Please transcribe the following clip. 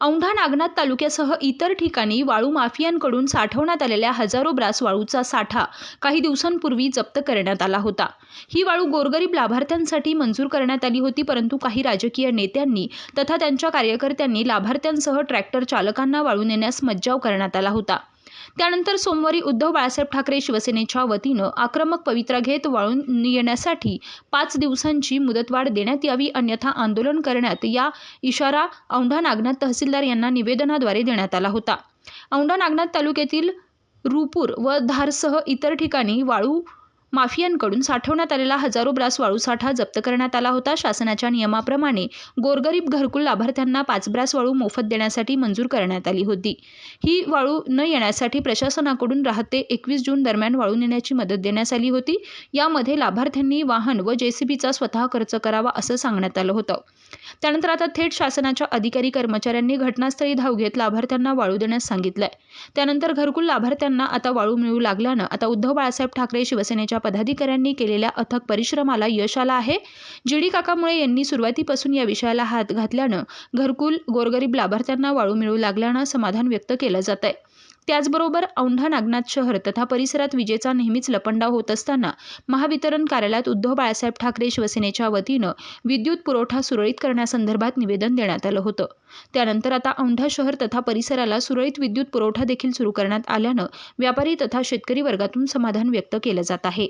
औंढा नागनाथ तालुक्यासह इतर ठिकाणी वाळू माफियांकडून साठवण्यात आलेल्या हजारो ब्रास वाळूचा साठा काही दिवसांपूर्वी जप्त करण्यात आला होता। ही वाळू गोरगरीब लाभार्थ्यांसाठी मंजूर करण्यात आली होती, परंतु काही राजकीय नेत्यांनी तथा त्यांच्या कार्यकर्त्यांनी लाभार्थ्यांसह ट्रॅक्टर चालकांना वाळू नेण्यास मज्जाव करण्यात आला होता। त्यानंतर सोमवारी उद्धव बाळासाहेब ठाकरे शिवसेनेच्या वतीनं आक्रमक पवित्रा घेत वाळू येण्यासाठी 5 दिवसांची मुदतवाढ देण्यात यावी, अन्यथा आंदोलन करण्यात या इशारा औंढा नागनाथ तहसीलदार यांना निवेदनाद्वारे देण्यात आला होता। औंढा नागनाथ तालुक्यातील रूपूर व धारसह इतर ठिकाणी वाळू माफियांकडून साठवण्यात आलेला हजारो ब्रास वाळू साठा जप्त करण्यात आला होता। शासनाच्या नियमाप्रमाणे गोरगरीब घरकुल लाभार्थ्यांना 5 ब्रास वाळू मोफत देण्यासाठी मंजूर करण्यात आली होती। ही वाळू न येण्यासाठी प्रशासनाकडून 10 ते 21 जून दरम्यान वाळू नेण्याची मदत देण्यात आली होती। यामध्ये लाभार्थ्यांनी वाहन व जेसीबीचा स्वतः खर्च करावा असं सांगण्यात आलं होतं। त्यानंतर आता थेट शासनाच्या अधिकारी कर्मचाऱ्यांनी घटनास्थळी धाव घेत लाभार्थ्यांना वाळू देण्यास सांगितलंय। त्यानंतर घरकुल लाभार्थ्यांना आता वाळू मिळू लागल्यानं आता उद्धव बाळासाहेब ठाकरे शिवसेनेच्या पदाधिकाऱ्यांनी केलेल्या अथक परिश्रमाला यश आलं आहे। जीडी काकामुळे यांनी सुरुवातीपासून या विषयाला हात घातल्यानं घरकुल गोरगरीब लाभार्थ्यांना वाळू मिळू लागल्यानं समाधान व्यक्त केलं जात आहे। त्याचबरोबर औंढा नागनाथ शहर तथा परिसरात विजेचा नेहमीच लपंडाव होत असताना महावितरण कार्यालयात उद्धव बाळासाहेब ठाकरे शिवसेनेच्या वतीनं विद्युत पुरवठा सुरळीत करण्यासंदर्भात निवेदन देण्यात आलं होतं। त्यानंतर आता औंढा शहर तथा परिसराला सुरळीत विद्युत पुरवठा देखील सुरू करण्यात आल्यानं व्यापारी तथा शेतकरी वर्गातून समाधान व्यक्त केलं जात आहे।